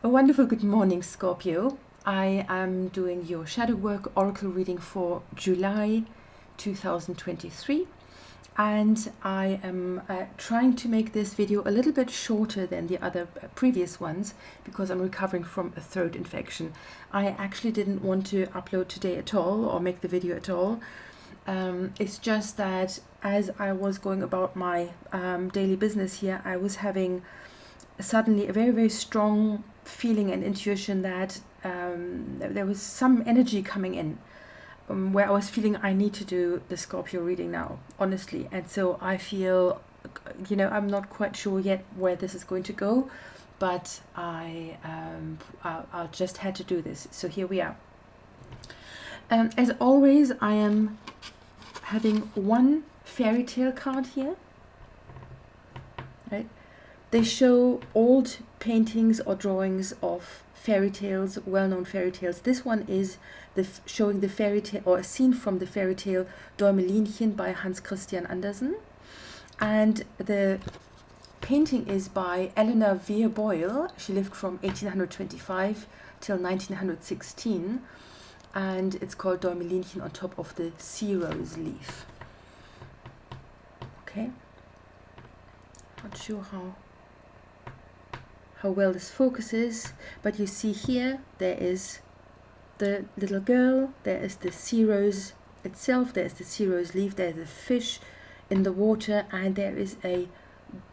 A wonderful good morning, Scorpio. I am doing your shadow work oracle reading for July 2023, and I am trying to make this video a little bit shorter than the other previous ones because I'm recovering from a throat infection. I actually didn't want to upload today at all or make the video at all. It's just that as I was going about my daily business here, I was having suddenly a very, very strong feeling and intuition that there was some energy coming in where I was feeling I need to do the Scorpio reading now, honestly. And so I feel, I'm not quite sure yet where this is going to go, but I'll just had to do this. So here we are. As always, I am having one fairy tale card here, right? They show old paintings or drawings of fairy tales, well-known fairy tales. This one is showing the fairy tale, or a scene from the fairy tale Däumelinchen by Hans Christian Andersen. And the painting is by Eleanor Vere Boyle. She lived from 1825 till 1916. And it's called Däumelinchen on top of the sea rose leaf. Okay. Not sure how well this focuses, but you see here there is the little girl, there is the sea rose itself, there is the sea rose leaf, there is a fish in the water, and there is a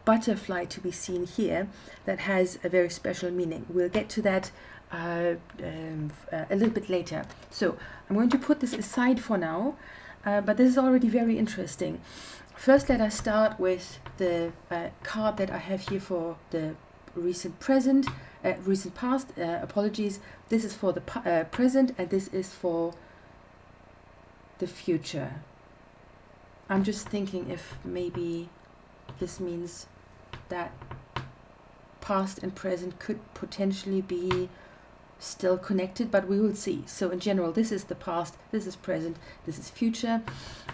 butterfly to be seen here that has a very special meaning. We'll get to that a little bit later. So I'm going to put this aside for now, but this is already very interesting. First, let us start with the card that I have here for the recent past. Apologies. This is for the present, and this is for the future. I'm just thinking if maybe this means that past and present could potentially be still connected, but we will see. So in general, this is the past, this is present, this is future.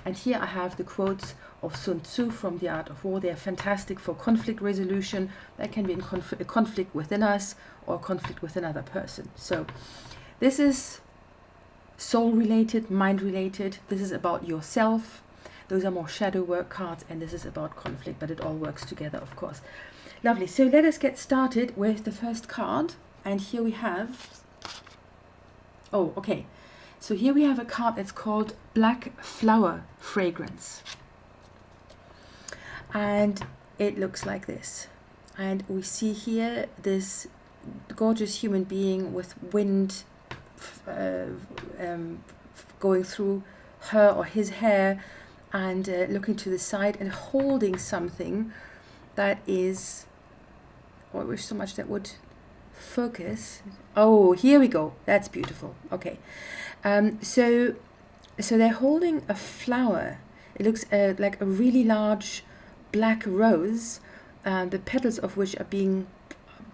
And here I have the quotes of Sun Tzu from The Art of War. They are fantastic for conflict resolution. That can be in a conflict within us or conflict with another person. So this is soul related, mind related. This is about yourself. Those are more shadow work cards, and this is about conflict, but it all works together, of course. Lovely. So let us get started with the first card. And here we have, so here we have a card that's called Black Flower Fragrance. And it looks like this. And we see here this gorgeous human being with wind going through her or his hair, and looking to the side and holding something that is, I wish so much that would focus. Oh, here we go. That's beautiful. Okay. So they're holding a flower. It looks like a really large black rose, the petals of which are being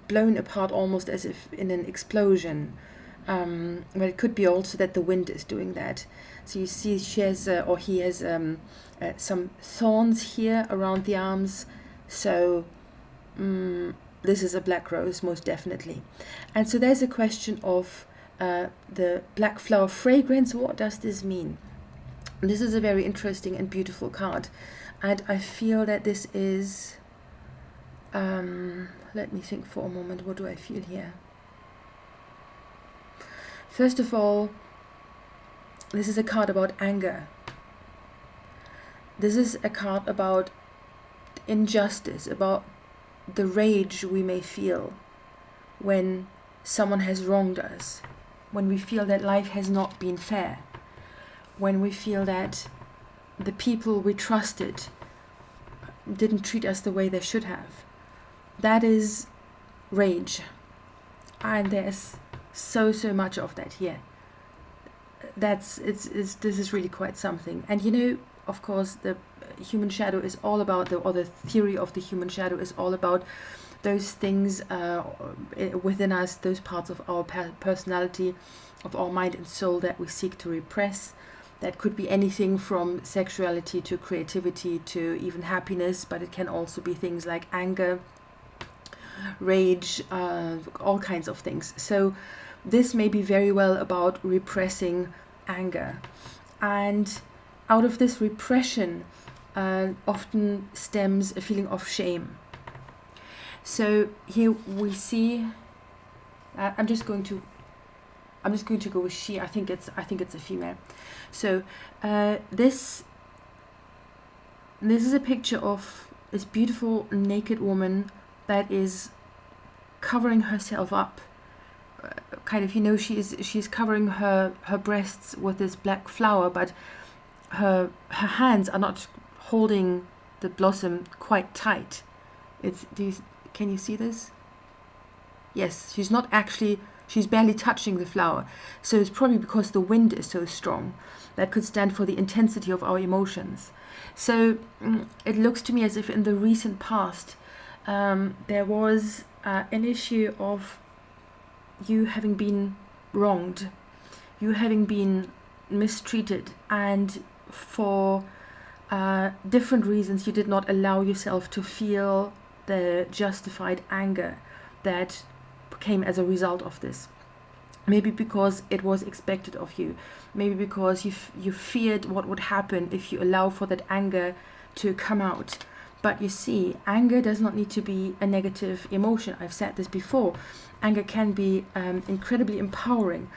blown apart almost as if in an explosion. Well, it could be also that the wind is doing that. So you see she has, or he has some thorns here around the arms. So this is a black rose, most definitely. And so there's a question of the black flower fragrance. What does this mean? This is a very interesting and beautiful card. And I feel that this is, let me think for a moment, what do I feel here? First of all, this is a card about anger. This is a card about injustice, about the rage we may feel when someone has wronged us, when we feel that life has not been fair, when we feel that the people we trusted didn't treat us the way they should have. That is rage, and there's so much of that here. This is really quite something. And of course, the human shadow is all about, or the theory of the human shadow is all about those things within us, those parts of our personality, of our mind and soul that we seek to repress. That could be anything from sexuality to creativity to even happiness, but it can also be things like anger, rage, all kinds of things. So this may be very well about repressing anger. And out of this repression often stems a feeling of shame. So here we see, I'm just going to go with she. I think it's a female. So this is a picture of this beautiful naked woman that is covering herself up. Kind of, she's covering her breasts with this black flower, but her hands are not holding the blossom quite tight. Can you see this? Yes, she's barely touching the flower. So it's probably because the wind is so strong. That could stand for the intensity of our emotions. So it looks to me as if in the recent past there was an issue of you having been wronged, you having been mistreated, and for different reasons you did not allow yourself to feel the justified anger that came as a result of this. Maybe because it was expected of you, maybe because you feared what would happen if you allow for that anger to come out. But you see, anger does not need to be a negative emotion. I've said this before. Anger can be incredibly empowering.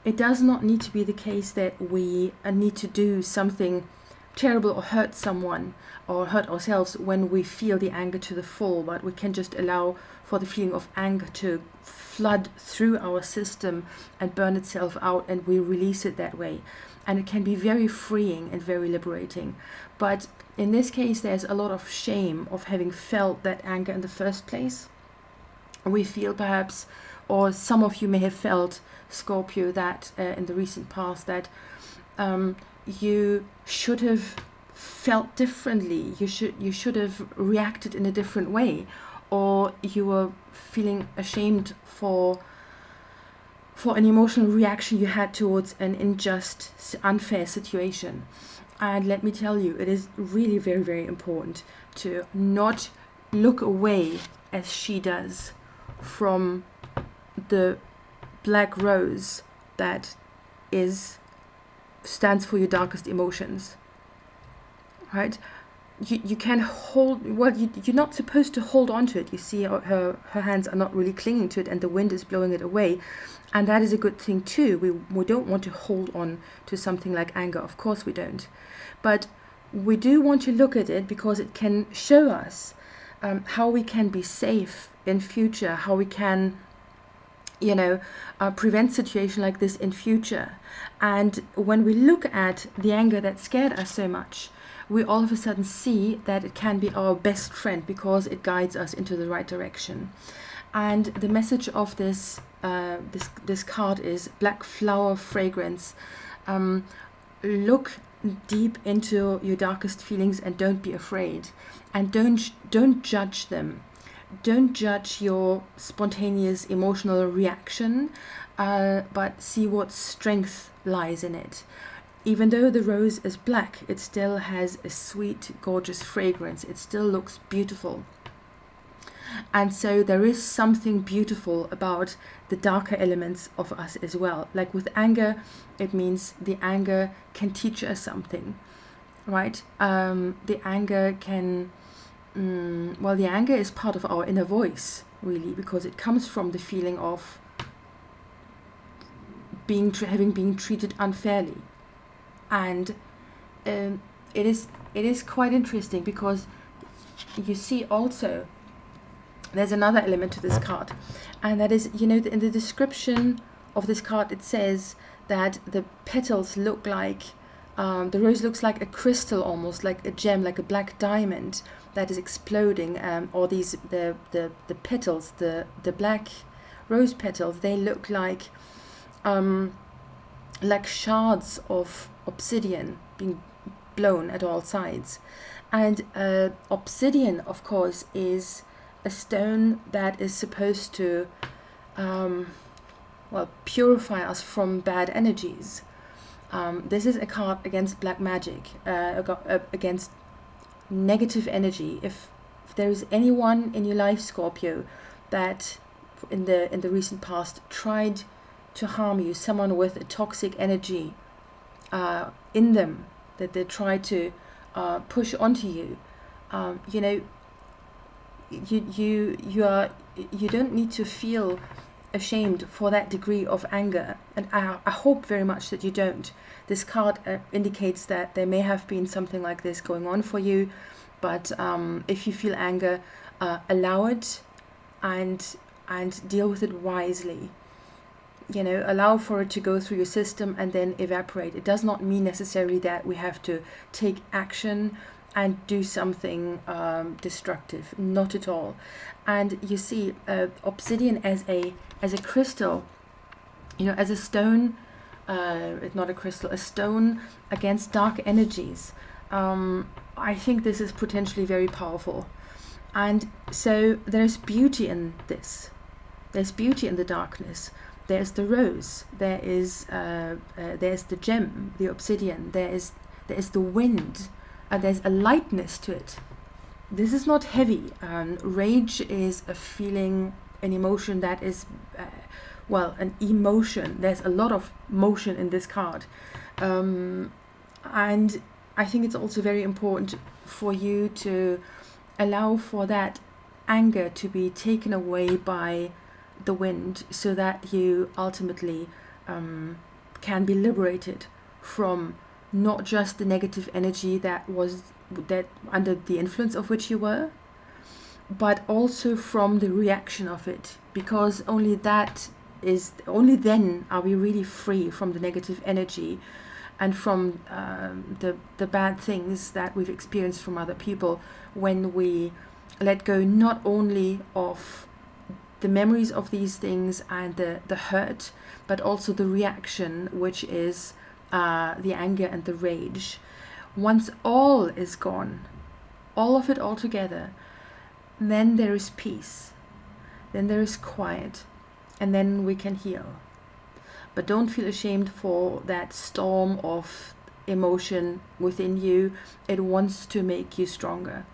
It does not need to be the case that we need to do something terrible or hurt someone or hurt ourselves when we feel the anger to the full, but we can just allow for the feeling of anger to flood through our system and burn itself out, and we release it that way. And it can be very freeing and very liberating. But in this case, there's a lot of shame of having felt that anger in the first place. We feel perhaps, or some of you may have felt, Scorpio, that in the recent past that you should have felt differently. You should have reacted in a different way, or you were feeling ashamed for an emotional reaction you had towards an unjust, unfair situation. And let me tell you, it is really very, very important to not look away as she does from the black rose that stands for your darkest emotions, right? You can hold, well, you're not supposed to hold on to it. You see her hands are not really clinging to it, and the wind is blowing it away, and that is a good thing too. We don't want to hold on to something like anger, of course we don't, but we do want to look at it because it can show us how we can be safe in future, how we can prevent situation like this in future. And when we look at the anger that scared us so much, we all of a sudden see that it can be our best friend because it guides us into the right direction. And the message of this card is black flower fragrance. Look deep into your darkest feelings and don't be afraid, and don't judge them. Don't judge your spontaneous emotional reaction, but see what strength lies in it. Even though the rose is black, it still has a sweet, gorgeous fragrance. It still looks beautiful. And so there is something beautiful about the darker elements of us as well. Like with anger, it means the anger can teach us something, right? The anger can... the anger is part of our inner voice, really, because it comes from the feeling of having been treated unfairly. And it is quite interesting because you see also there's another element to this card, and that is, in the description of this card it says that the petals look like the rose looks like a crystal, almost like a gem, like a black diamond that is exploding, or the petals, the black rose petals, they look like shards of obsidian being blown at all sides. And obsidian, of course, is a stone that is supposed to purify us from bad energies. This is a card against black magic, against negative energy. If there is anyone in your life, Scorpio, that in the recent past tried to harm you, someone with a toxic energy in them that they try to push onto you, you know, you don't need to feel ashamed for that degree of anger, and I hope very much that you don't. This card indicates that there may have been something like this going on for you, but if you feel anger, allow it and deal with it wisely. You know, allow for it to go through your system and then evaporate. It does not mean necessarily that we have to take action and do something destructive, not at all. And you see, obsidian as a crystal, you know, as a stone, not a crystal, a stone against dark energies. I think this is potentially very powerful. And so there's beauty in this. There's beauty in the darkness. There's the rose. There's the gem, the obsidian. There's the wind. And there's a lightness to it. This is not heavy. Rage is a feeling, an emotion that is, an emotion. There's a lot of motion in this card. And I think it's also very important for you to allow for that anger to be taken away by the wind, so that you ultimately can be liberated from not just the negative energy that under the influence of which you were, but also from the reaction of it, because only then are we really free from the negative energy and from the bad things that we've experienced from other people, when we let go not only of the memories of these things and the hurt, but also the reaction, which is the anger and the rage. Once all is gone, all of it all together, then there is peace, then there is quiet, and then we can heal. But don't feel ashamed for that storm of emotion within you. It wants to make you stronger.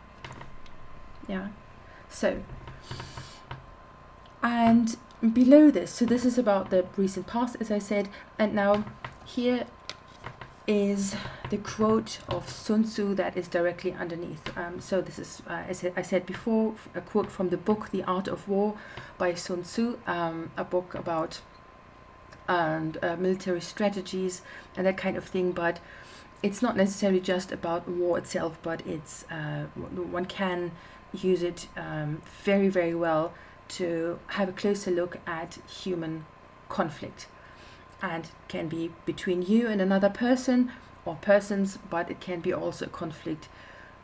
Yeah. So, and below this, so this is about the recent past, as I said, and now here is the quote of Sun Tzu that is directly underneath. So this is, as I said before, a quote from the book The Art of War by Sun Tzu, a book about military strategies and that kind of thing, but it's not necessarily just about war itself, but it's one can use it very, very well to have a closer look at human conflict. And can be between you and another person or persons, but it can be also a conflict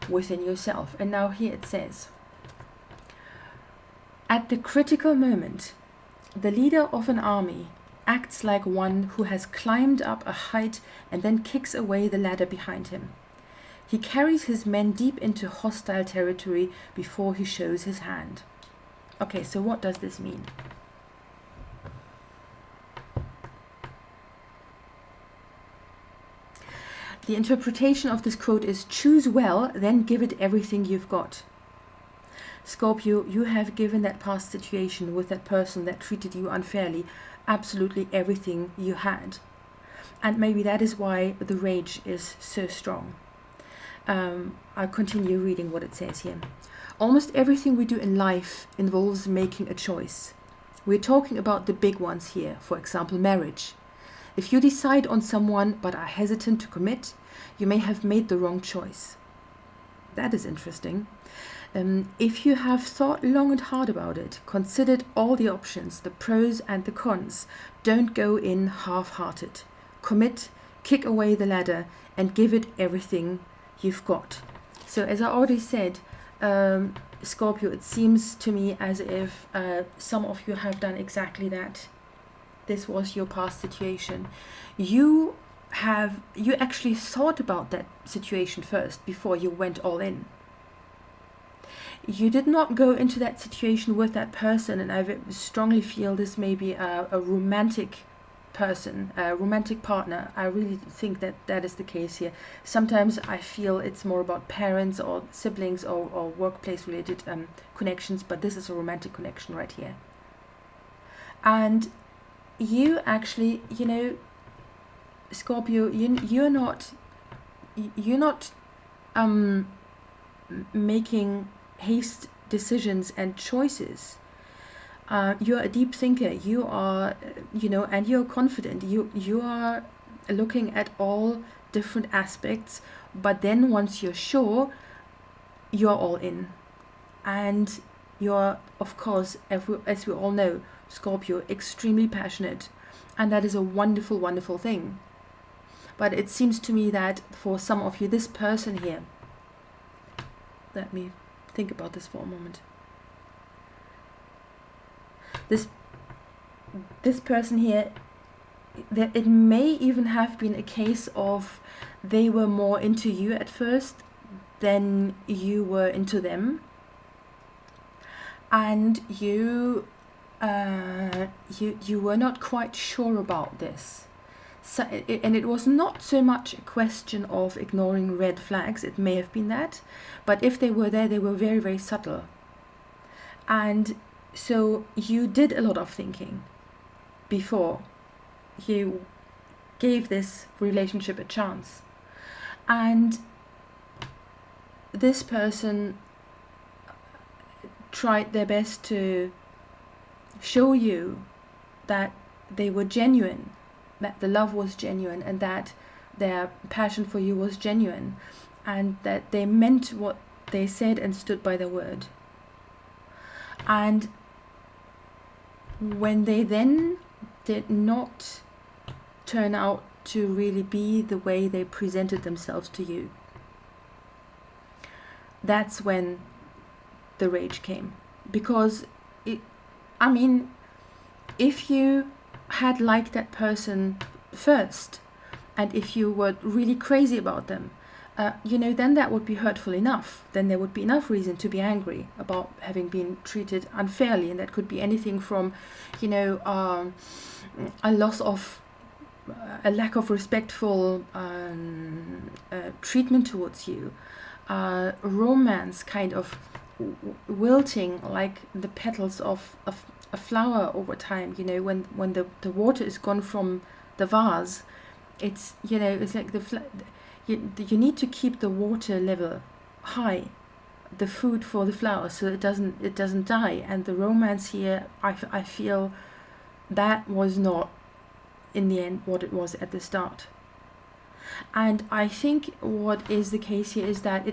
within yourself. And now here it says, at the critical moment, the leader of an army acts like one who has climbed up a height and then kicks away the ladder behind him. He carries his men deep into hostile territory before he shows his hand. Okay, so what does this mean? The interpretation of this quote is, choose well, then give it everything you've got. Scorpio, you have given that past situation with that person that treated you unfairly absolutely everything you had. And maybe that is why the rage is so strong. I'll continue reading what it says here. Almost everything we do in life involves making a choice. We're talking about the big ones here, for example, marriage. If you decide on someone but are hesitant to commit, you may have made the wrong choice. That is interesting. If you have thought long and hard about it, considered all the options, the pros and the cons, don't go in half-hearted. Commit, kick away the ladder, and give it everything you've got. So as I already said, Scorpio, it seems to me as if some of you have done exactly that. This was your past situation. You actually thought about that situation first before you went all in. You did not go into that situation with that person, and I strongly feel this may be a romantic person, a romantic partner. I really think that that is the case here. Sometimes I feel it's more about parents or siblings or workplace related connections, but this is a romantic connection right here. And you actually, you know, Scorpio, you're not making haste decisions and choices. You're a deep thinker. You are, and you're confident. You are looking at all different aspects, but then once you're sure, you're all in. And you're, of course, as we all know, Scorpio, extremely passionate. And that is a wonderful, wonderful thing. But it seems to me that for some of you, this person here, let me think about this for a moment. This person here, that it may even have been a case of they were more into you at first than you were into them, and you were not quite sure about this. So, and it was not so much a question of ignoring red flags. It may have been that, but if they were there, they were very, very subtle. And so you did a lot of thinking before you gave this relationship a chance. And this person tried their best to show you that they were genuine, that the love was genuine, and that their passion for you was genuine, and that they meant what they said and stood by their word. And when they then did not turn out to really be the way they presented themselves to you, that's when the rage came. Because if you had liked that person first, and if you were really crazy about them, then that would be hurtful enough. Then there would be enough reason to be angry about having been treated unfairly, and that could be anything from, a lack of respectful treatment towards you, romance kind of wilting like the petals of a flower over time. When the water is gone from the vase, it's like you need to keep the water level high, the food for the flower, so it doesn't die. And the romance here, I feel that was not in the end what it was at the start. And I think what is the case here is that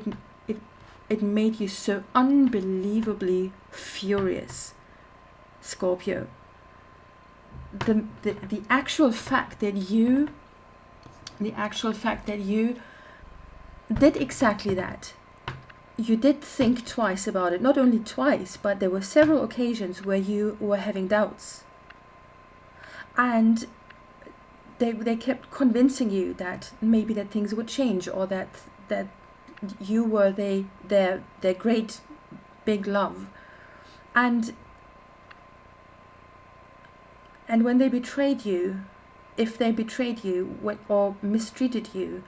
it made you so unbelievably furious, Scorpio. The actual fact that you did exactly that. You did think twice about it. Not only twice, but there were several occasions where you were having doubts. And they kept convincing you that maybe that things would change, or that you were their great big love. And when they betrayed you, if they betrayed you or mistreated you,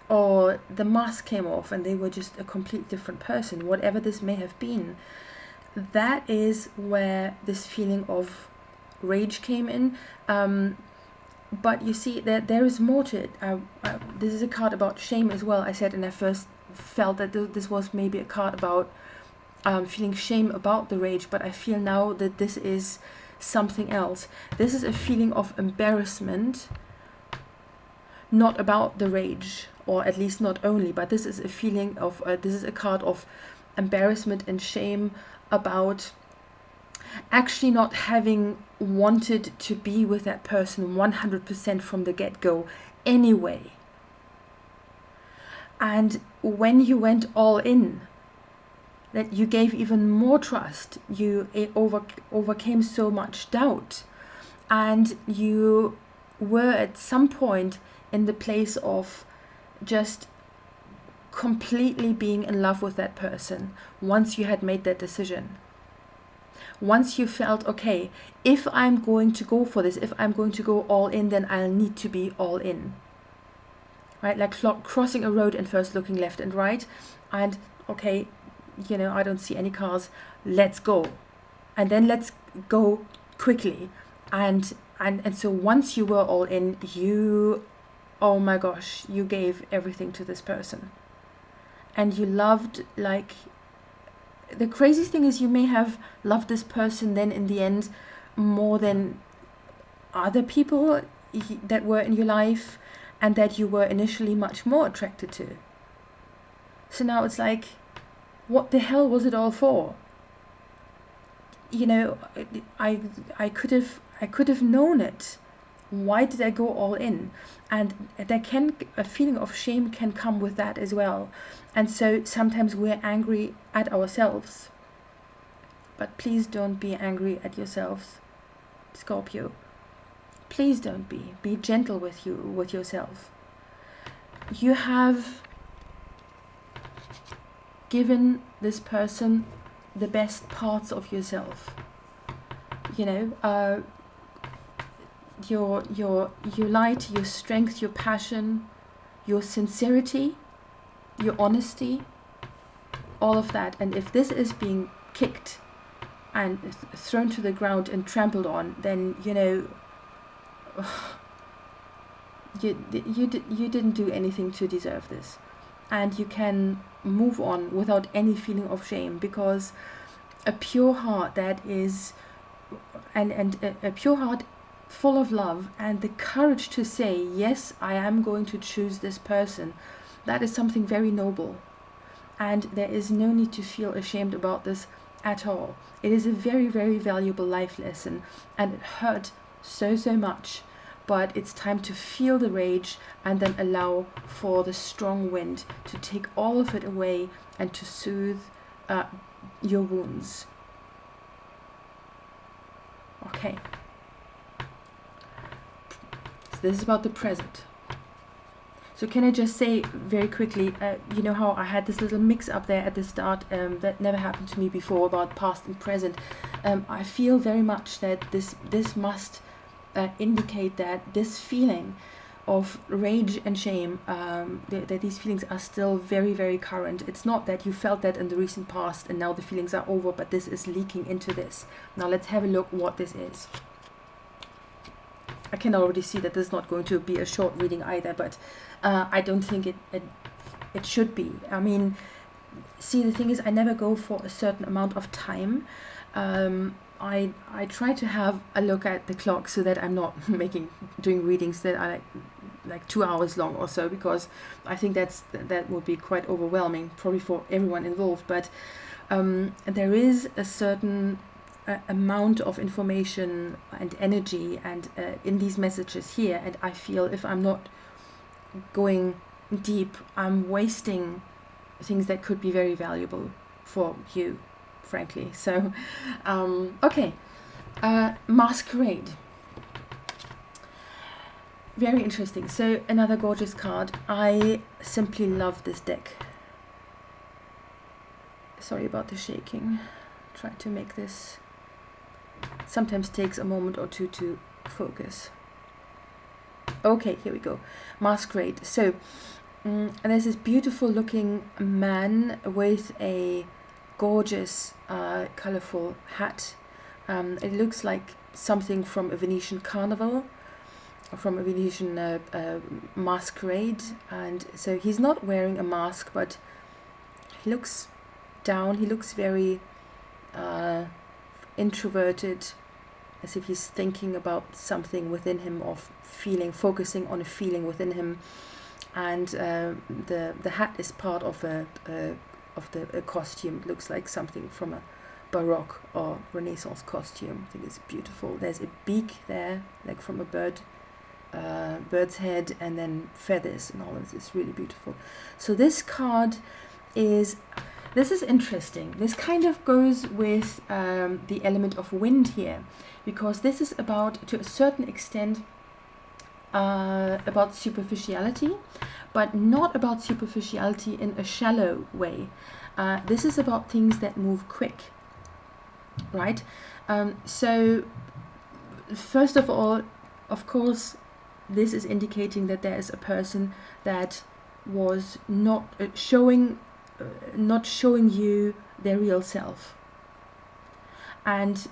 or the mask came off and they were just a complete different person, whatever this may have been, that is where this feeling of rage came in. But you see that there is more to it. This is a card about shame as well. I said, and I first felt that this was maybe a card about feeling shame about the rage, but I feel now that this is something else. This is a feeling of embarrassment, not about the rage, or at least not only, but this is a feeling of this is a card of embarrassment and shame about actually not having wanted to be with that person 100% from the get-go anyway. And when you went all in, that you gave even more trust, you overcame so much doubt, and you were at some point in the place of just completely being in love with that person once you had made that decision. Once you felt, okay, if I'm going to go for this, if I'm going to go all in, then I'll need to be all in. Right? Like crossing a road and first looking left and right. And, okay, you know, I don't see any cars. Let's go. And then let's go quickly. And so once you were all in, oh my gosh, you gave everything to this person. And you loved, like, the crazy thing is you may have loved this person then in the end more than other people that were in your life and that you were initially much more attracted to. So now it's like, what the hell was it all for? You know, I could have known it. Why did I go all in? And a feeling of shame can come with that as well. And so sometimes we're angry at ourselves. But please don't be angry at yourselves, Scorpio. Please don't be. Be gentle with yourself. You have given this person the best parts of yourself. You know, your light, your strength, your passion, your sincerity, your honesty, all of that. And if this is being kicked and thrown to the ground and trampled on, then, you know, you didn't do anything to deserve this. And you can move on without any feeling of shame, because a pure heart that is, and a pure heart full of love and the courage to say, yes, I am going to choose this person, that is something very noble. And there is no need to feel ashamed about this at all. It is a very, very valuable life lesson, and it hurt so much. But it's time to feel the rage and then allow for the strong wind to take all of it away and to soothe your wounds. Okay. So this is about the present. So can I just say very quickly, you know how I had this little mix up there at the start that never happened to me before about past and present. I feel very much that this must indicate that this feeling of rage and shame, that these feelings are still very, very current. It's not that you felt that in the recent past and now the feelings are over, but this is leaking into this. Now let's have a look what this is. I can already see that this is not going to be a short reading either, but I don't think it should be. I mean, see, the thing is, I never go for a certain amount of time. I try to have a look at the clock so that I'm not doing readings that are like 2 hours long or so, because I think that would be quite overwhelming, probably for everyone involved. But there is a certain amount of information and energy and in these messages here, and I feel if I'm not going deep, I'm wasting things that could be very valuable for you, frankly. So okay, Masquerade, very interesting. So another gorgeous card. I simply love this deck. Sorry about the shaking. Try to make this, sometimes takes a moment or two to focus. Okay, here we go. Masquerade. So and there's this beautiful looking man with a gorgeous colorful hat. It looks like something from a Venetian carnival, from a Venetian masquerade. And so he's not wearing a mask, but he looks down. He looks very introverted, as if he's thinking about something within him, or focusing on a feeling within him. And the hat is part of a costume. It looks like something from a Baroque or Renaissance costume. I think it's beautiful. There's a beak there, like from a bird's head, and then feathers and all of this. It's really beautiful. So this card is interesting. This kind of goes with the element of wind here, because this is about, to a certain extent, about superficiality, but not about superficiality in a shallow way. This is about things that move quick. right? So first of all, of course, this is indicating that there is a person that was not showing you their real self. And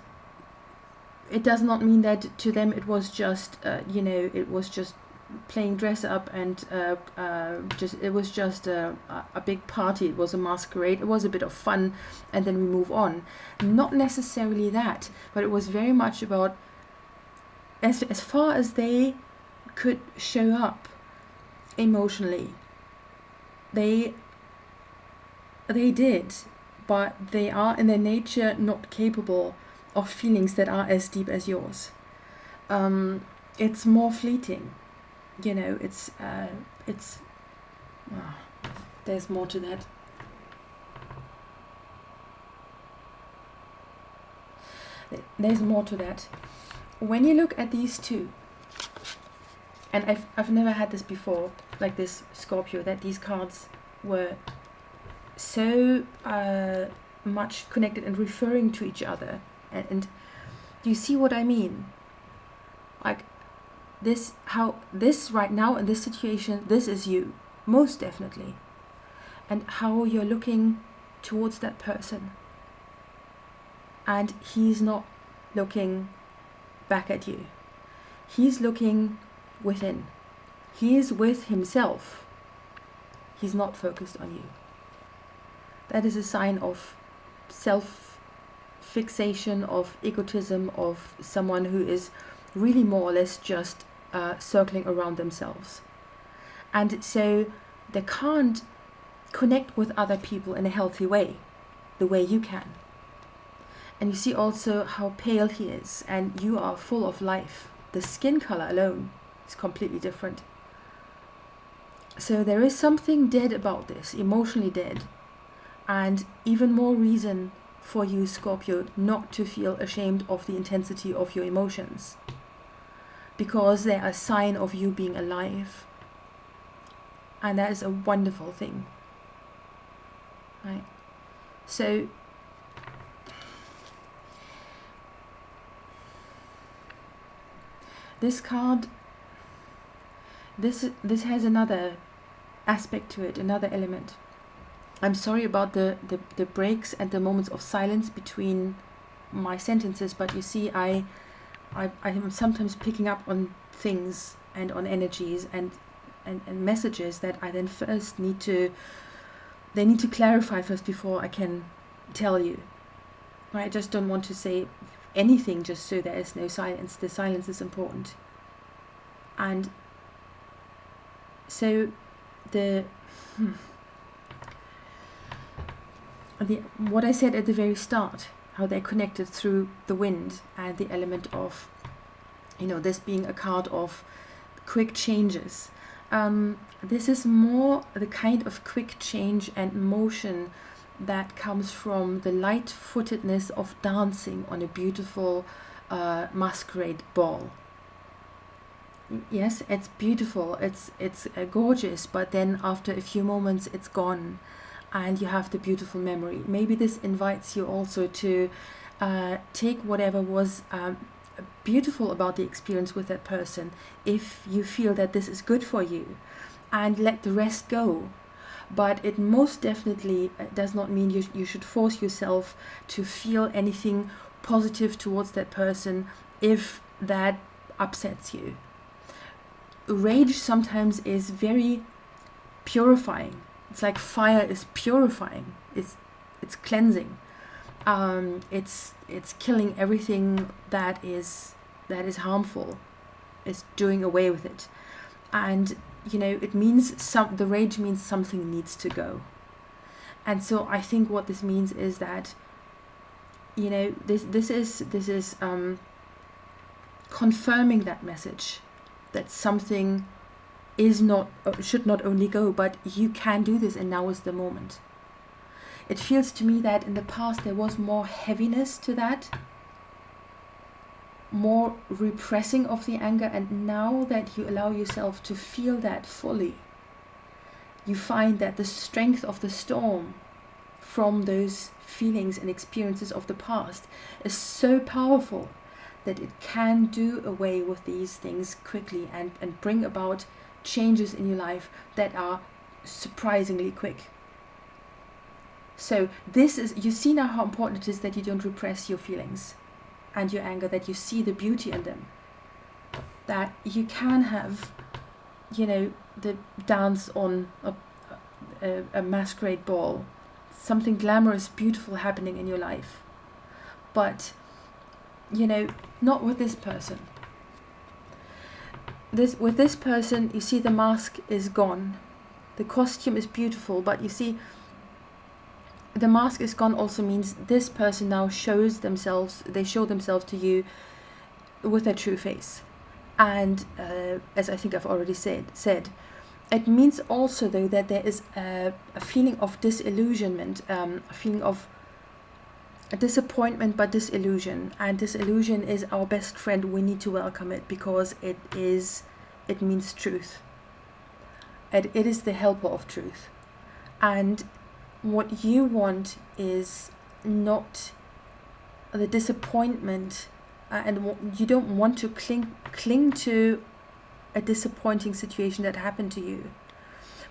it does not mean that to them it was just it was just playing dress up, and it was just a big party. It was a masquerade. It was a bit of fun, and then we move on. Not necessarily that, but it was very much about, as far as they could show up emotionally, they did, but they are in their nature not capable of feelings that are as deep as yours. It's more fleeting, it's there's more to that. There's more to that. When you look at these two, and I've never had this before, like this Scorpio, that these cards were so much connected and referring to each other, and do you see what I mean? Like this, how this right now in this situation, this is you, most definitely, and how you're looking towards that person, and he's not looking back at you. He's looking within. He is with himself. He's not focused on you. That is a sign of self-fixation, of egotism, of someone who is really more or less just circling around themselves. And so they can't connect with other people in a healthy way, the way you can. And you see also how pale he is, and you are full of life. The skin color alone is completely different. So there is something dead about this, emotionally dead. And even more reason for you, Scorpio, not to feel ashamed of the intensity of your emotions, because they are a sign of you being alive. And that is a wonderful thing, right? So this card, this has another aspect to it, another element. I'm sorry about the breaks and the moments of silence between my sentences, but you see, I am sometimes picking up on things and on energies and messages that I then first need to clarify first before I can tell you. I just don't want to say anything just so there is no silence. The silence is important. And so what I said at the very start, how they're connected through the wind and the element of, this being a card of quick changes. This is more the kind of quick change and motion that comes from the light-footedness of dancing on a beautiful masquerade ball. Yes, it's beautiful, it's gorgeous, but then after a few moments it's gone, and you have the beautiful memory. Maybe this invites you also to take whatever was beautiful about the experience with that person, if you feel that this is good for you, and let the rest go. But it most definitely does not mean you should force yourself to feel anything positive towards that person if that upsets you. Rage sometimes is very purifying. It's like fire is purifying. It's cleansing. It's killing everything that is harmful. It's doing away with it, and it means the rage means something needs to go. And so I think what this means is that this is confirming that message, that something should not only go, but you can do this, and now is the moment. It feels to me that in the past there was more heaviness to that, more repressing of the anger, and now that you allow yourself to feel that fully, you find that the strength of the storm from those feelings and experiences of the past is so powerful that it can do away with these things quickly and bring about changes in your life that are surprisingly quick. So this is, you see now how important it is that you don't repress your feelings and your anger, that you see the beauty in them, that you can have, you know, the dance on a masquerade ball, something glamorous, beautiful happening in your life, but, you know, not with this person. With this person, you see the mask is gone. The costume is beautiful, but you see, the mask is gone also means this person now shows themselves, they show themselves to you with their true face. And as I think I've already said, it means also, though, that there is a feeling of disillusionment, a feeling of a disappointment, but disillusion. And disillusion is our best friend. We need to welcome it, because it means truth. It is the helper of truth. And what you want is not the disappointment, and you don't want to cling to a disappointing situation that happened to you.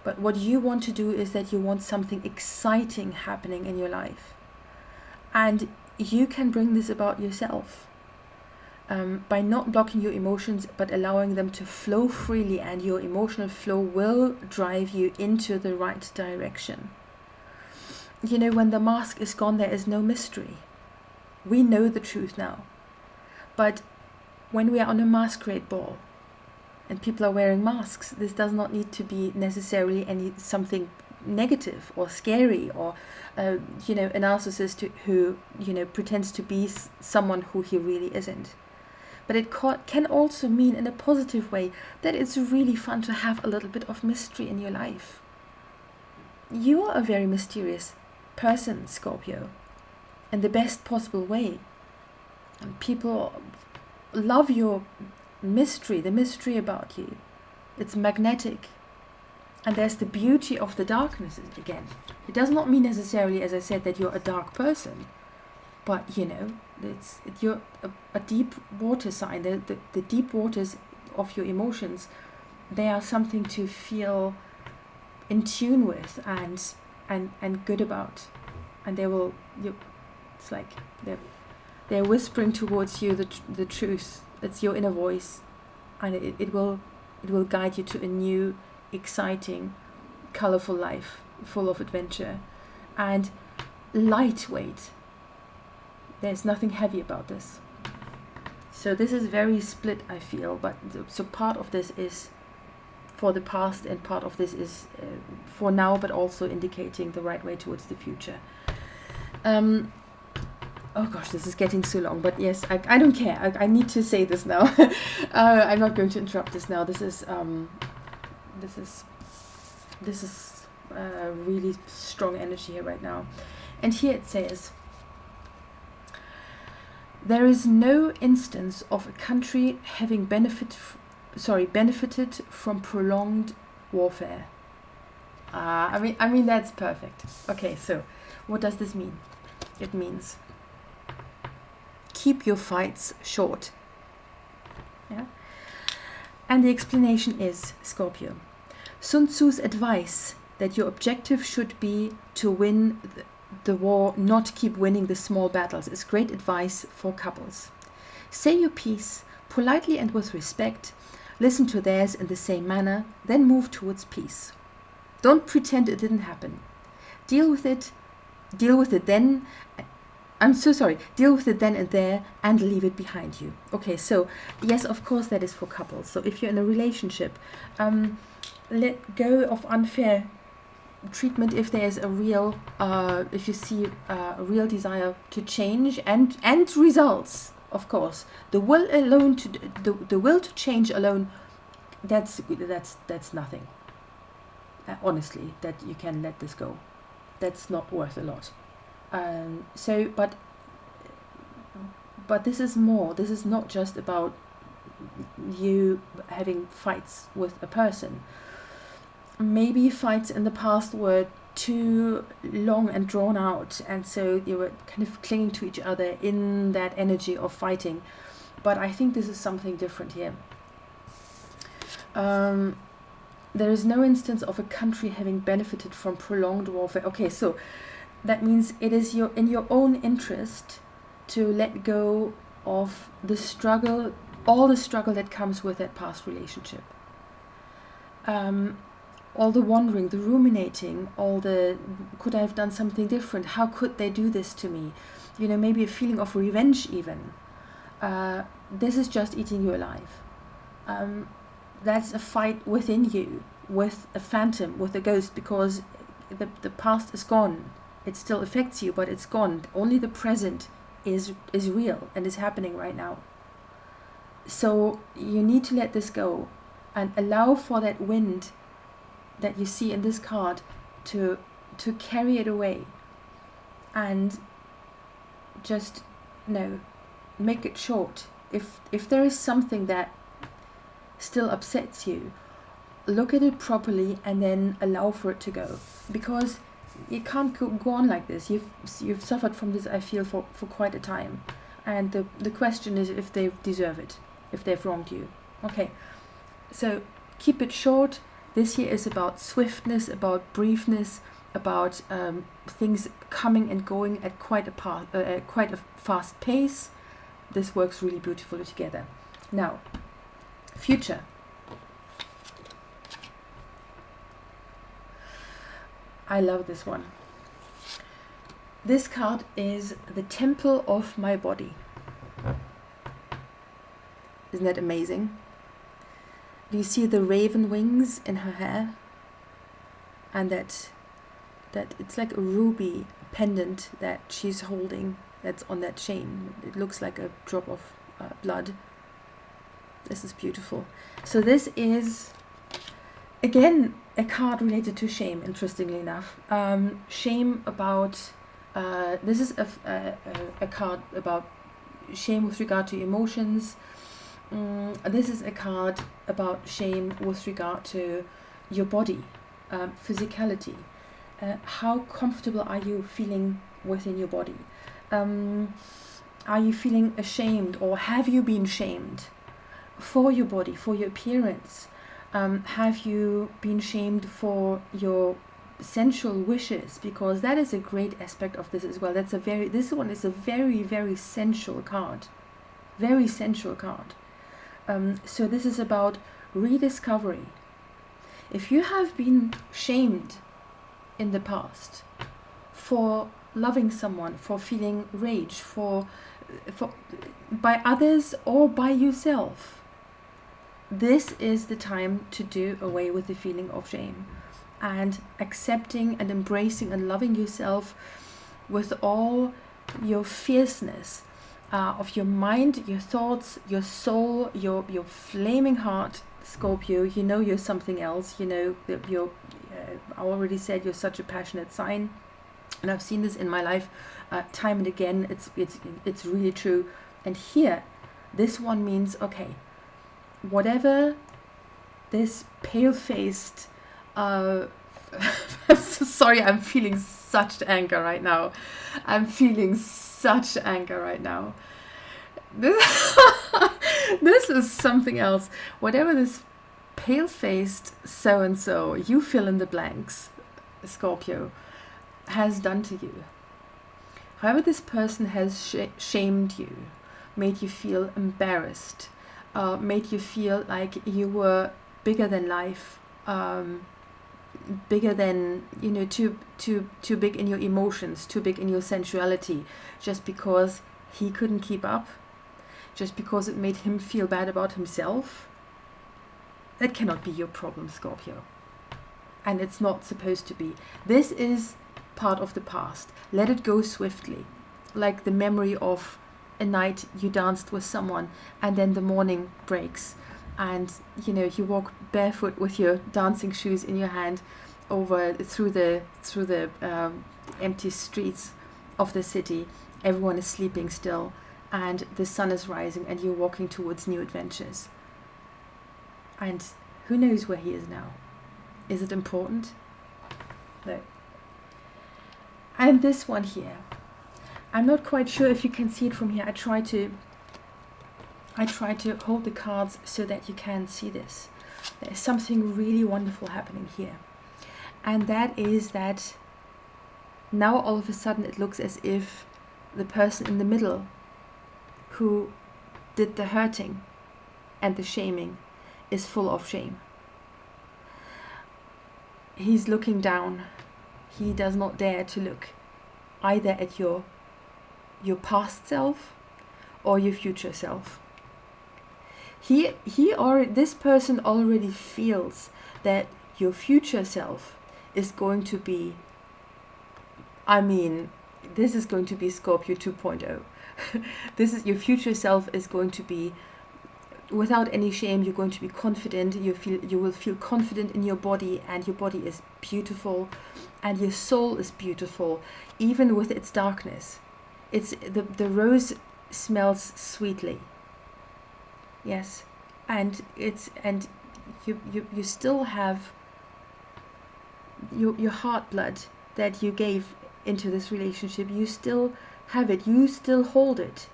But what you want to do is that you want something exciting happening in your life. And you can bring this about yourself by not blocking your emotions, but allowing them to flow freely, and your emotional flow will drive you into the right direction. You know, when the mask is gone, there is no mystery. We know the truth now. But when we are on a masquerade ball and people are wearing masks, this does not need to be necessarily something negative or scary, or you know, a narcissist who you know pretends to be someone who he really isn't. But it can also mean, in a positive way, that it's really fun to have a little bit of mystery in your life. You are a very mysterious person, Scorpio, in the best possible way. And people love your mystery, the mystery about you. It's magnetic. And there's the beauty of the darkness again. It does not mean necessarily, as I said, that you're a dark person. But, you know, you're a deep water sign. The deep waters of your emotions, they are something to feel in tune with and good about. And it's like they're whispering towards you the truth. It's your inner voice. And it will guide you to a new, exciting, colorful life, full of adventure and lightweight. There's nothing heavy about this. So this is very split, I feel, but so part of this is for the past and part of this is for now, but also indicating the right way towards the future. Oh gosh, this is getting so long, but yes, I don't care. I need to say this now. I'm not going to interrupt this now. This is really strong energy here right now. And here it says, there is no instance of a country having benefited from prolonged warfare. I mean that's perfect. Okay, so what does this mean? It means keep your fights short. Yeah. And the explanation is, Scorpio, Sun Tzu's advice that your objective should be to win the war, not keep winning the small battles, is great advice for couples. Say your piece politely and with respect, listen to theirs in the same manner, then move towards peace. Don't pretend it didn't happen. Deal with it then. Deal with it then and there and leave it behind you. Okay, so yes, of course that is for couples. So if you're in a relationship, let go of unfair treatment if there is a real, if you see a real desire to change and results. Of course, the will to change alone, that's nothing. Honestly, that you can let this go. That's not worth a lot. But this is more. This is not just about you having fights with a person. Maybe fights in the past were too long and drawn out, and so they were kind of clinging to each other in that energy of fighting. But I think this is something different here. There is no instance of a country having benefited from prolonged warfare. Okay, so that means it is in your own interest to let go of the struggle, all the struggle that comes with that past relationship. All the wondering, the ruminating, all the, could I have done something different? How could they do this to me? You know, maybe a feeling of revenge even. This is just eating you alive. That's a fight within you, with a phantom, with a ghost, because the past is gone. It still affects you, but it's gone. Only the present is real and is happening right now. So you need to let this go and allow for that wind that you see in this card to carry it away, and just make it short. If there is something that still upsets you, look at it properly and then allow for it to go, because you can't go on like this. You've suffered from this, I feel, for quite a time, and the question is if they deserve it, if they've wronged you. Okay, so keep it short. This year is about swiftness, about briefness, about things coming and going at quite a fast pace. This works really beautifully together. Now, future. I love this one. This card is the temple of my body. Isn't that amazing? Do you see the raven wings in her hair? And that it's like a ruby pendant that she's holding, that's on that chain. It looks like a drop of blood. This is beautiful. So this is, again, a card related to shame, interestingly enough. Shame about, this is a card about shame with regard to emotions. This is a card about shame with regard to your body, physicality. How comfortable are you feeling within your body? Are you feeling ashamed, or have you been shamed for your body, for your appearance? Have you been shamed for your sensual wishes? Because that is a great aspect of this as well. This one is a very, very sensual card. Very sensual card. So this is about rediscovery. If you have been shamed in the past for loving someone, for feeling rage, for by others or by yourself, this is the time to do away with the feeling of shame and accepting and embracing and loving yourself with all your fierceness, of your mind, your thoughts, your soul, your flaming heart. Scorpio, you know you're something else. You know that you're, I already said, you're such a passionate sign, and I've seen this in my life time and again. It's really true. And here, this one means, okay, whatever this pale-faced, I'm so sorry, I'm feeling such anger right now. I'm feeling such anger right now. This is something else. Whatever this pale-faced so-and-so, you fill in the blanks, Scorpio, has done to you. However this person has shamed you, made you feel embarrassed, made you feel like you were bigger than life, bigger than, too big in your emotions, too big in your sensuality, just because he couldn't keep up, just because it made him feel bad about himself. That cannot be your problem, Scorpio. And it's not supposed to be. This is part of the past. Let it go swiftly. Like the memory of a night you danced with someone and then the morning breaks and you walk barefoot with your dancing shoes in your hand over through the empty streets of the city. Everyone is sleeping still and the sun is rising and you're walking towards new adventures. And who knows where he is now? Is it important? No. And this one here, I'm not quite sure if you can see it from here. I try to hold the cards so that you can see this. There's something really wonderful happening here. And that is that now all of a sudden it looks as if the person in the middle who did the hurting and the shaming is full of shame. He's looking down. He does not dare to look either at your past self or your future self. This person already feels that your future self is going to be, this is going to be Scorpio 2.0. Your future self is going to be without any shame. You're going to be confident. You will feel confident in your body, and your body is beautiful, and your soul is beautiful, even with its darkness. It's the rose smells sweetly. Yes, and you still have your heart blood that you gave into this relationship. You still have it. You still hold it.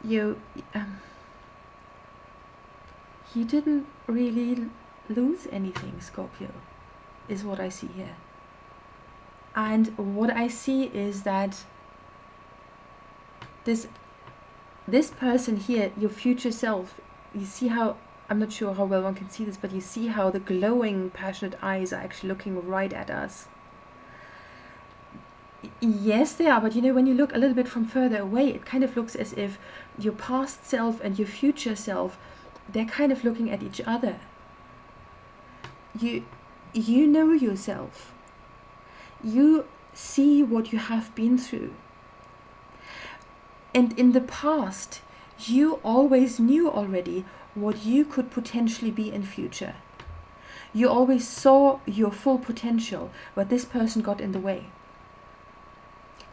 You didn't really lose anything, Scorpio, is what I see here. And what I see is that this person here, your future self, you see how, I'm not sure how well one can see this, but you see how the glowing, passionate eyes are actually looking right at us. Yes, they are, but when you look a little bit from further away, it kind of looks as if your past self and your future self, they're kind of looking at each other. You know yourself. You see what you have been through. And in the past, you always knew already what you could potentially be in future. You always saw your full potential, but this person got in the way.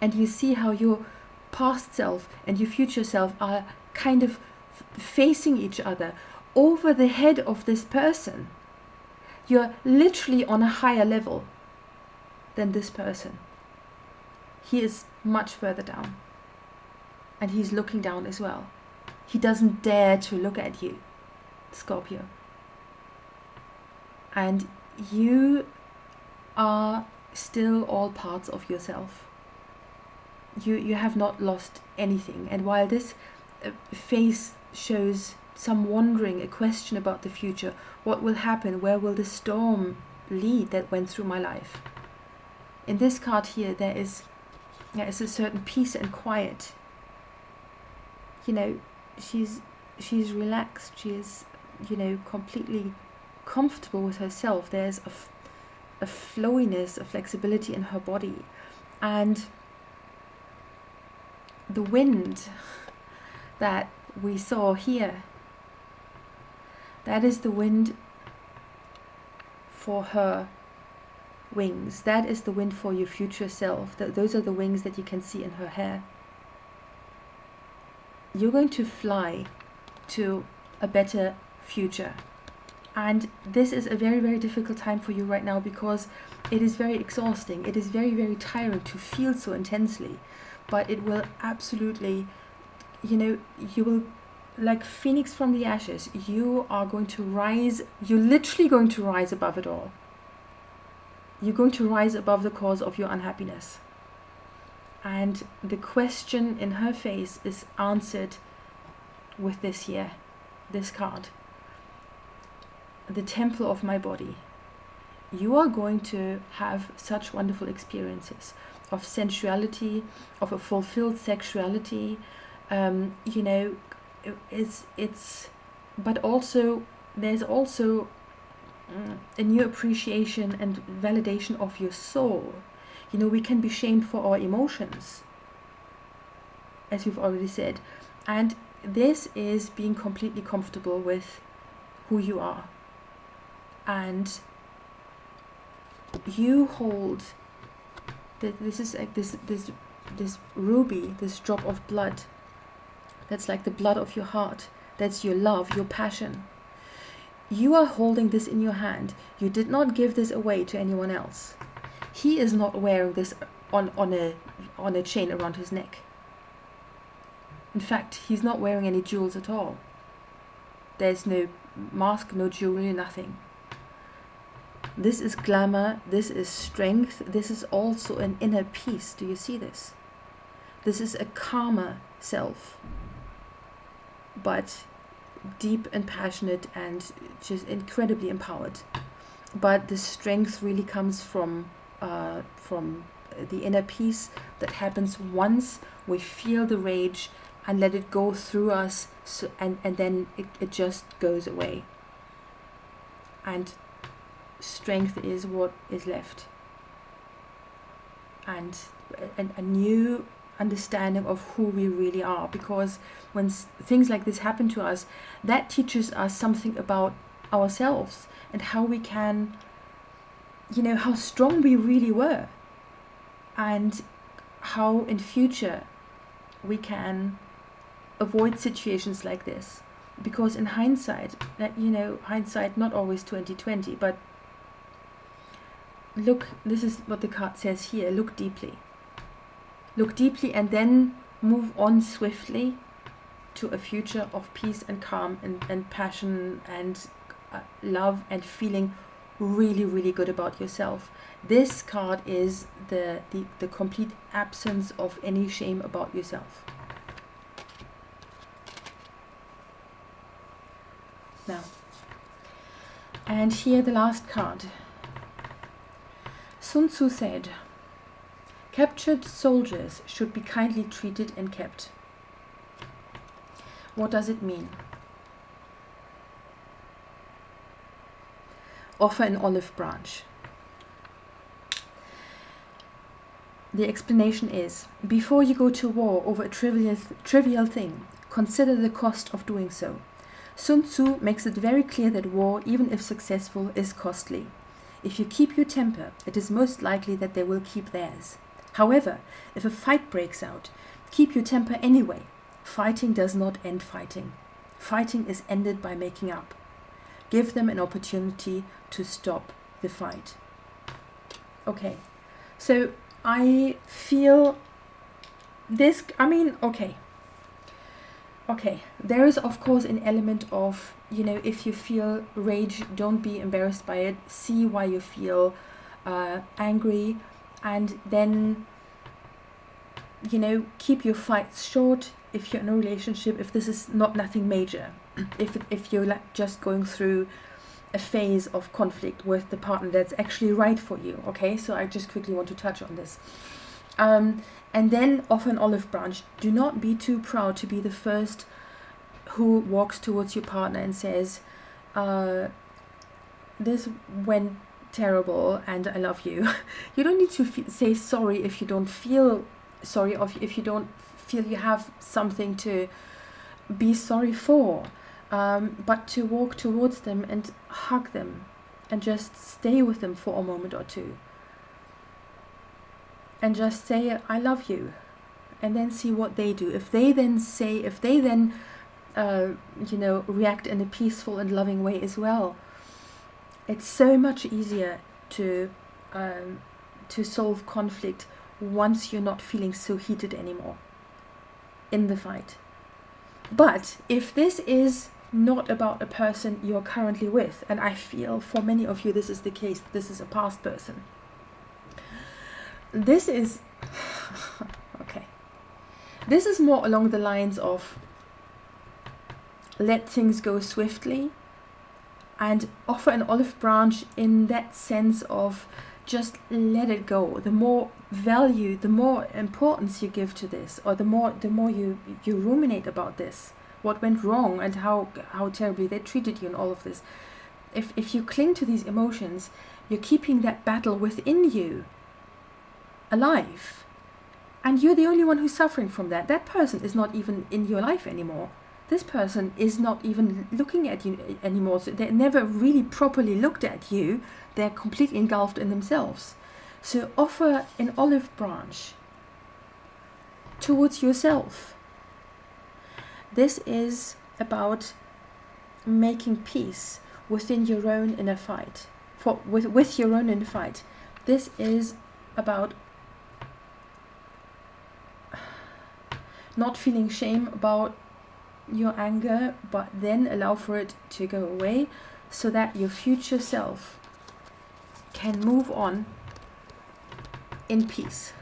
And you see how your past self and your future self are kind of facing each other over the head of this person. You're literally on a higher level than this person. He is much further down. And he's looking down as well. He doesn't dare to look at you, Scorpio. And you are still all parts of yourself. You have not lost anything. And while this face shows some wondering, a question about the future, what will happen, where will the storm lead that went through my life? In this card here, there is a certain peace and quiet. She's relaxed. She is, completely comfortable with herself. There's a flowiness, a flexibility in her body. And the wind that we saw here, that is the wind for her wings. That is the wind for your future self. Those are the wings that you can see in her hair. You're going to fly to a better future. And this is a very, very difficult time for you right now, because it is very exhausting. It is very, very tiring to feel so intensely. But it will absolutely, you will, like phoenix from the ashes, you are going to rise. You're literally going to rise above it all. You're going to rise above the cause of your unhappiness. And the question in her face is answered with this here, this card. The temple of my body. You are going to have such wonderful experiences of sensuality, of a fulfilled sexuality. But also, there's also a new appreciation and validation of your soul. We can be shamed for our emotions, as we've already said. And this is being completely comfortable with who you are. And you hold that this is like this ruby, this drop of blood. That's like the blood of your heart. That's your love, your passion. You are holding this in your hand. You did not give this away to anyone else. He is not wearing this on a chain around his neck. In fact, he's not wearing any jewels at all. There's no mask, no jewelry, nothing. This is glamour, this is strength, this is also an inner peace. Do you see this? This is a calmer self, but deep and passionate and just incredibly empowered. But the strength really comes from the inner peace that happens once we feel the rage and let it go through us, so, and then it just goes away. And strength is what is left. And a new understanding of who we really are, because when things like this happen to us, that teaches us something about ourselves and how we can, how strong we really were, and how in future we can avoid situations like this. Because in hindsight, hindsight not always 2020, but look, this is what the card says here: look deeply. Look deeply and then move on swiftly to a future of peace and calm and passion and love and feeling really, really good about yourself. This card is the complete absence of any shame about yourself. Now, and here the last card. Sun Tzu said, "Captured soldiers should be kindly treated and kept." What does it mean? Offer an olive branch. The explanation is, before you go to war over a trivial thing, consider the cost of doing so. Sun Tzu makes it very clear that war, even if successful, is costly. If you keep your temper, it is most likely that they will keep theirs. However, if a fight breaks out, keep your temper anyway. Fighting does not end fighting. Fighting is ended by making up. Give them an opportunity to stop the fight. Okay, so I feel this, okay, there is of course an element of, if you feel rage, don't be embarrassed by it. See why you feel angry, and then, keep your fights short if you're in a relationship, if this is nothing major. If you're just going through a phase of conflict with the partner that's actually right for you. Okay, so I just quickly want to touch on this. And then offer an olive branch. Do not be too proud to be the first who walks towards your partner and says, this went terrible and I love you. You don't need to say sorry if you don't feel sorry, or if you don't feel you have something to be sorry for. But to walk towards them and hug them and just stay with them for a moment or two. And just say, I love you. And then see what they do. If they then react in a peaceful and loving way as well, it's so much easier to solve conflict once you're not feeling so heated anymore in the fight. But if this is not about a person you're currently with, and I feel for many of you this is the case, this is a past person. This is okay. This is more along the lines of let things go swiftly and offer an olive branch in that sense of just let it go. The more value, the more importance you give to this, or the more you ruminate about this, what went wrong and how terribly they treated you and all of this. If you cling to these emotions, you're keeping that battle within you alive, and you're the only one who's suffering from that. That person is not even in your life anymore. This person is not even looking at you anymore. So they never really properly looked at you. They're completely engulfed in themselves. So offer an olive branch towards yourself. This is about making peace within your own inner fight. With your own inner fight. This is about not feeling shame about your anger, but then allow for it to go away so that your future self can move on in peace.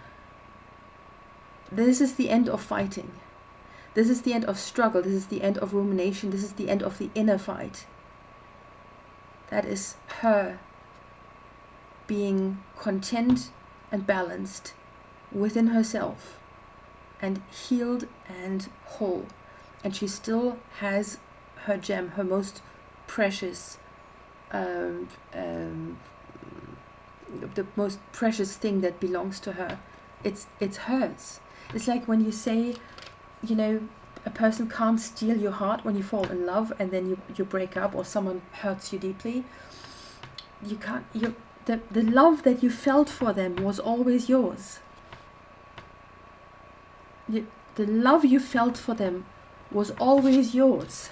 This is the end of fighting. This is the end of struggle. This is the end of rumination. This is the end of the inner fight. That is her being content and balanced within herself and healed and whole. And she still has her gem, her most precious, the most precious thing that belongs to her. It's hers. It's like when you say, you know, a person can't steal your heart when you fall in love and then you break up or someone hurts you deeply. You can't. The love that you felt for them was always yours. The love you felt for them was always yours.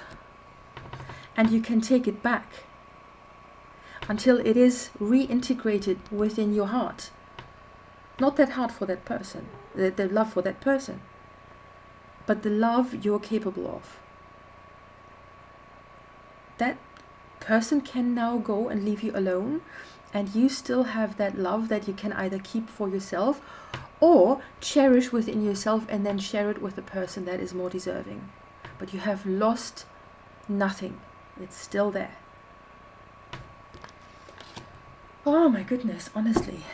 And you can take it back until it is reintegrated within your heart. Not that heart for that person, the love for that person, but the love you're capable of. That person can now go and leave you alone, and you still have that love that you can either keep for yourself or cherish within yourself and then share it with the person that is more deserving. But you have lost nothing. It's still there. Oh my goodness, honestly.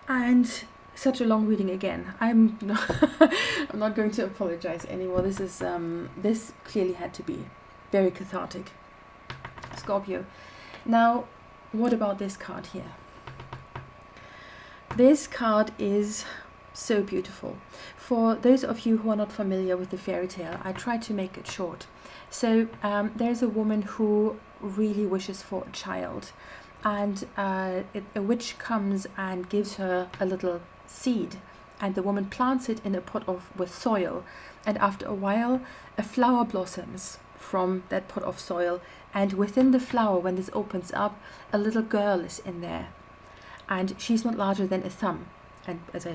And such a long reading again. I'm not going to apologize anymore. This clearly had to be very cathartic. Scorpio. Now, what about this card here? This card is so beautiful. For those of you who are not familiar with the fairy tale, I tried to make it short. So there's a woman who really wishes for a child, and a witch comes and gives her a little seed, and the woman plants it in a pot with soil, and after a while a flower blossoms from that pot of soil, and within the flower, when this opens up, a little girl is in there, and she's not larger than a thumb. And as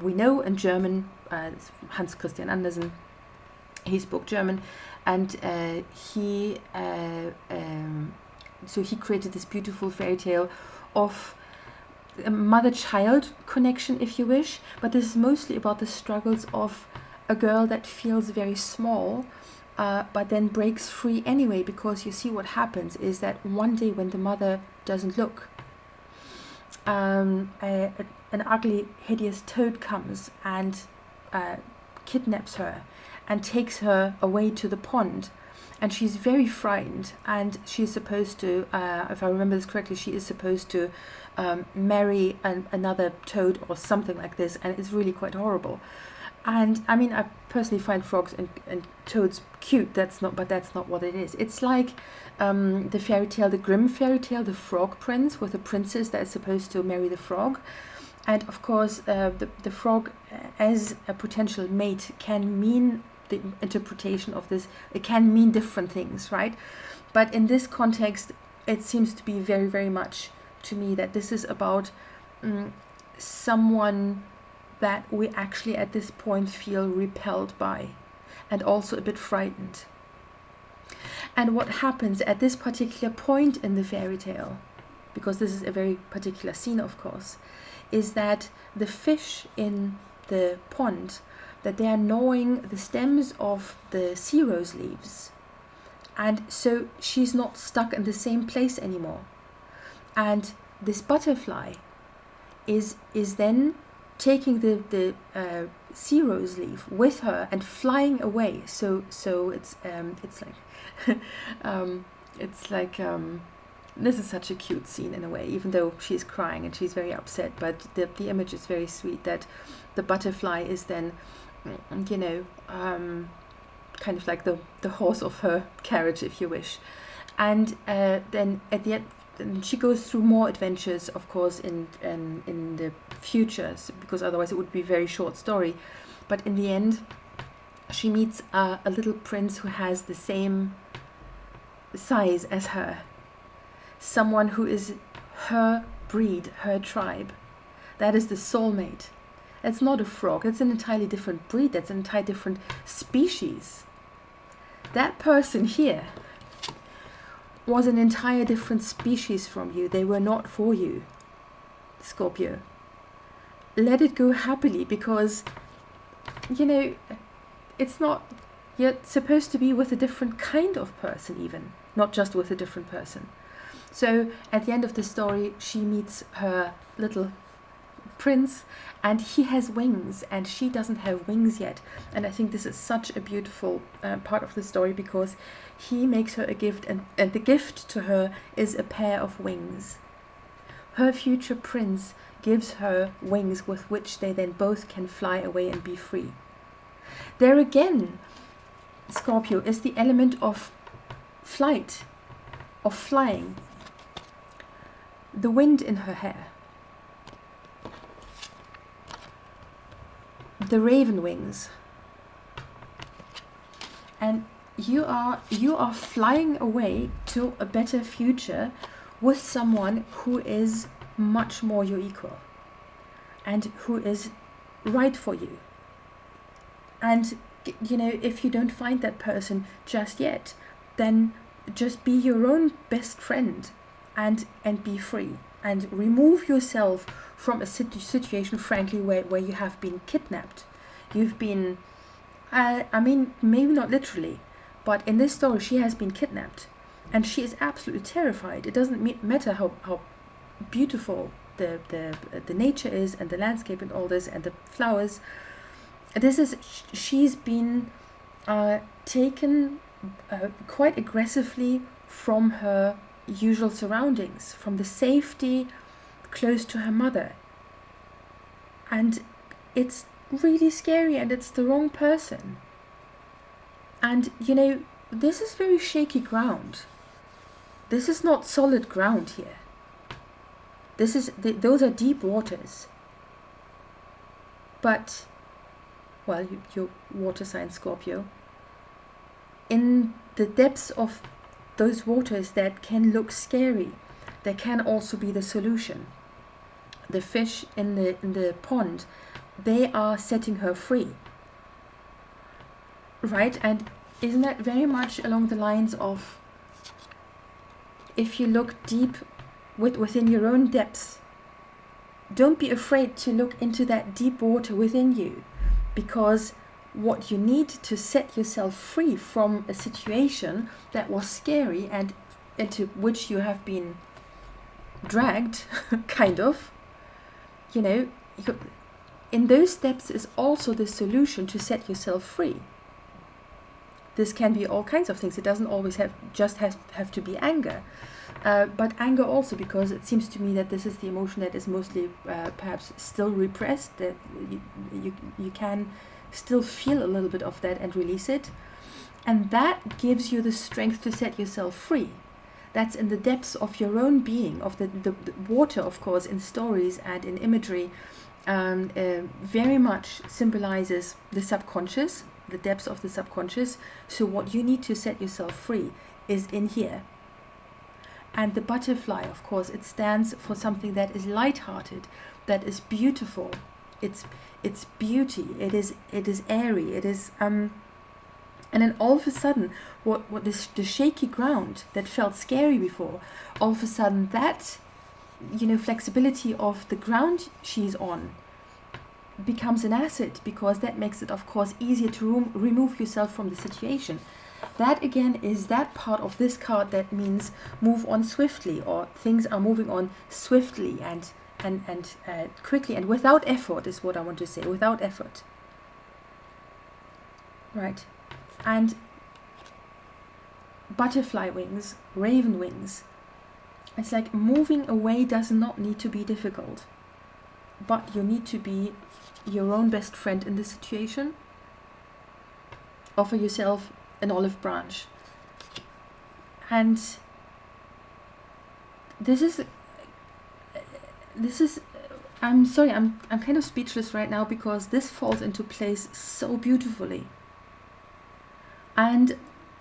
we know in German, Hans Christian Andersen, he spoke German, and he created this beautiful fairy tale of a mother-child connection, if you wish, but this is mostly about the struggles of a girl that feels very small, but then breaks free anyway, because you see what happens is that one day when the mother doesn't look, an ugly, hideous toad comes and kidnaps her and takes her away to the pond, and she's very frightened, and she's supposed to, if I remember this correctly, she is supposed to marry another toad or something like this, and it's really quite horrible. And I mean, I personally find frogs and toads cute. That's not what it is. It's like the fairy tale, the Grimm fairy tale, the Frog Prince, with a princess that is supposed to marry the frog. And of course, the frog as a potential mate can mean, the interpretation of this, it can mean different things, right? But in this context, it seems to be very, very much to me that this is about someone that we actually at this point feel repelled by, and also a bit frightened. And what happens at this particular point in the fairy tale, because this is a very particular scene, of course, is that the fish in the pond, that they are gnawing the stems of the sea rose leaves, and so she's not stuck in the same place anymore. And this butterfly is then taking the sea rose leaf with her and flying away. So it's like this is such a cute scene in a way, even though she's crying and she's very upset. But the image is very sweet, that the butterfly is then, kind of like the horse of her carriage, if you wish. And then at the end, she goes through more adventures, of course, in the future, because otherwise it would be a very short story. But in the end, she meets a little prince who has the same size as her, someone who is her breed, her tribe. That is the soulmate. It's not a frog. It's an entirely different breed. That's an entirely different species. That person here was an entire different species from you. They were not for you, Scorpio. Let it go happily, because, you know, it's not, you're supposed to be with a different kind of person even, not just with a different person. So at the end of the story, she meets her little prince, and he has wings and she doesn't have wings yet. And I think this is such a beautiful part of the story, because he makes her a gift, and the gift to her is a pair of wings. Her future prince gives her wings with which they then both can fly away and be free. There again, Scorpio, is the element of flight, of flying. The wind in her hair, the raven wings, and you are flying away to a better future with someone who is much more your equal and who is right for you. And, you know, if you don't find that person just yet, then just be your own best friend and be free, and remove yourself from a situation, frankly, where you have been kidnapped. You've been, I mean, maybe not literally, but in this story she has been kidnapped, and she is absolutely terrified. It doesn't matter how beautiful the nature is, and the landscape and all this, and the flowers. She's been taken quite aggressively from her usual surroundings, from the safety close to her mother, and it's really scary, and it's the wrong person. And, you know, this is very shaky ground. This is not solid ground here. Those are deep waters. But, well, your water sign Scorpio, in the depths of those waters that can look scary, there can also be the solution. The fish in the pond, they are setting her free, right? And isn't that very much along the lines of, if you look deep within your own depths, don't be afraid to look into that deep water within you, because what you need to set yourself free from a situation that was scary and into which you have been dragged, kind of, you know, in those steps is also the solution to set yourself free. This can be all kinds of things. It doesn't always have to be anger, but anger also, because it seems to me that this is the emotion that is mostly perhaps still repressed, that you can still feel a little bit of that and release it, and that gives you the strength to set yourself free. That's in the depths of your own being, of the water, of course, in stories and in imagery, very much symbolizes the subconscious, the depths of the subconscious. So what you need to set yourself free is in here. And the butterfly, of course, it stands for something that is light-hearted, that is beautiful. It's beauty. It is airy. It is and then all of a sudden, the shaky ground that felt scary before, all of a sudden that, you know, flexibility of the ground she's on becomes an asset, because that makes it, of course, easier to remove yourself from the situation. That again is that part of this card that means move on swiftly, or things are moving on swiftly and quickly and without effort, is what I want to say, without effort. Right. And butterfly wings, raven wings, it's like moving away does not need to be difficult, but you need to be your own best friend in this situation. Offer yourself an olive branch. And this is I'm sorry, I'm kind of speechless right now, because this falls into place so beautifully. And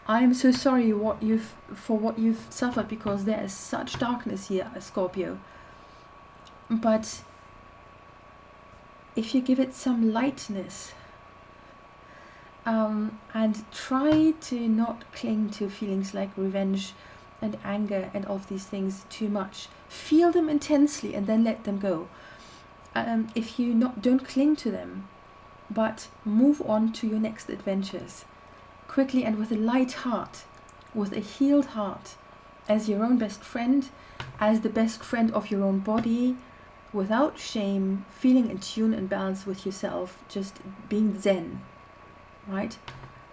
I'm so sorry for what you've suffered, because there is such darkness here, Scorpio. But if you give it some lightness, and try to not cling to feelings like revenge and anger and all of these things too much. Feel them intensely and then let them go. If you don't cling to them, but move on to your next adventures quickly and with a light heart, with a healed heart, as your own best friend, as the best friend of your own body, without shame, feeling in tune and balance with yourself, just being zen, right?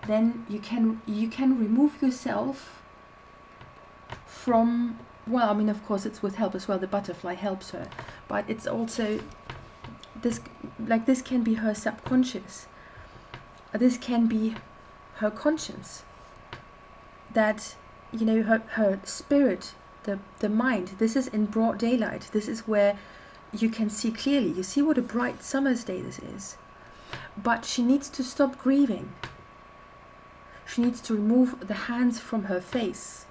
Then you can remove yourself from, well, I mean, of course it's with help as well. The butterfly helps her, but it's also this can be her subconscious, this can be her conscience, that, you know, her spirit, the mind. This is in broad daylight. This is where you can see clearly. You see what a bright summer's day this is. But she needs to stop grieving. She needs to remove the hands from her face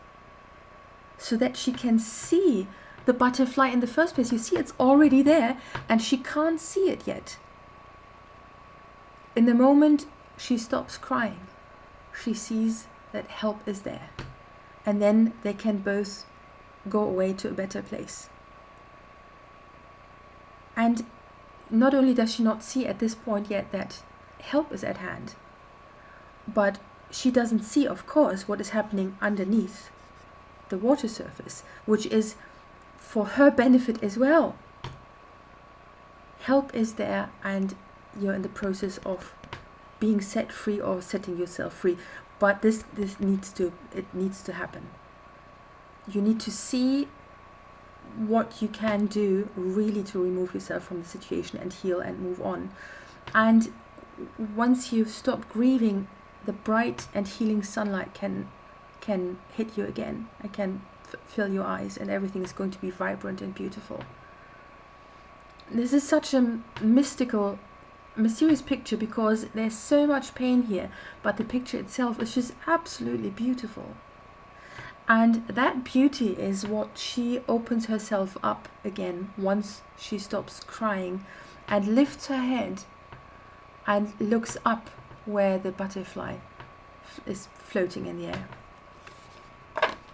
so that she can see the butterfly in the first place. You see, it's already there and she can't see it yet. In the moment she stops crying, she sees that help is there. And then they can both go away to a better place. And not only does she not see at this point yet that help is at hand, but she doesn't see, of course, what is happening underneath the water surface, which is for her benefit as well. Help is there and you're in the process of being set free or setting yourself free. But this needs to happen. You need to see what you can do really to remove yourself from the situation and heal and move on. And once you stop grieving, the bright and healing sunlight can hit you again and can fill your eyes, and everything is going to be vibrant and beautiful. This is such a mysterious picture because there's so much pain here, but the picture itself is just absolutely beautiful. And that beauty is what she opens herself up again once she stops crying and lifts her head and looks up where the butterfly is floating in the air.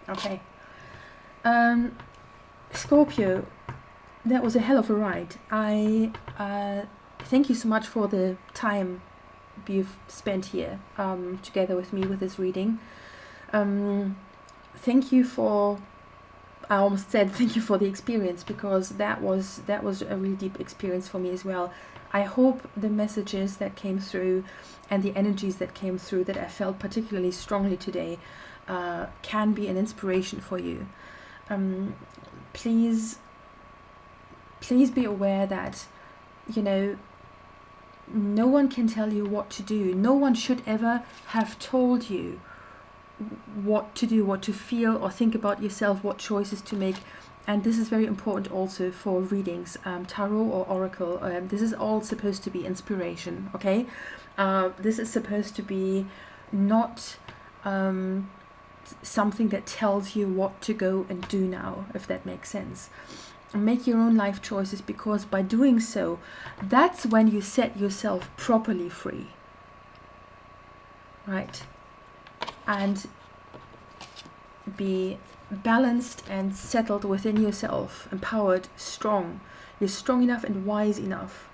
Okay. Scorpio, that was a hell of a ride. I thank you so much for the time you've spent here together with me with this reading. Thank you for, I almost said thank you for the experience, because that was a really deep experience for me as well. I hope the messages that came through and the energies that came through that I felt particularly strongly today can be an inspiration for you. Please be aware that, you know, no one can tell you what to do. No one should ever have told you what to do, what to feel or think about yourself, what choices to make. And this is very important also for readings, tarot or oracle. This is all supposed to be inspiration, okay? This is supposed to be not something that tells you what to go and do now, if that makes sense. Make your own life choices, because by doing so, that's when you set yourself properly free, right? And be balanced and settled within yourself, empowered, strong. You're strong enough and wise enough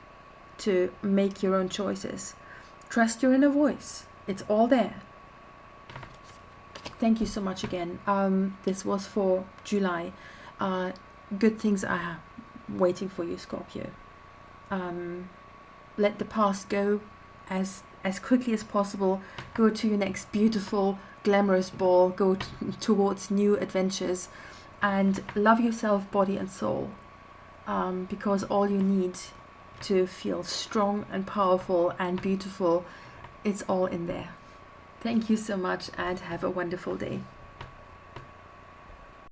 to make your own choices. Trust your inner voice. It's all there. Thank you so much again. This was for July. Good things are waiting for you, Scorpio. Let the past go as quickly as possible. Go to your next beautiful, glamorous ball. Go towards new adventures, and love yourself, body and soul, because all you need to feel strong and powerful and beautiful, it's all in there. Thank you so much and have a wonderful day.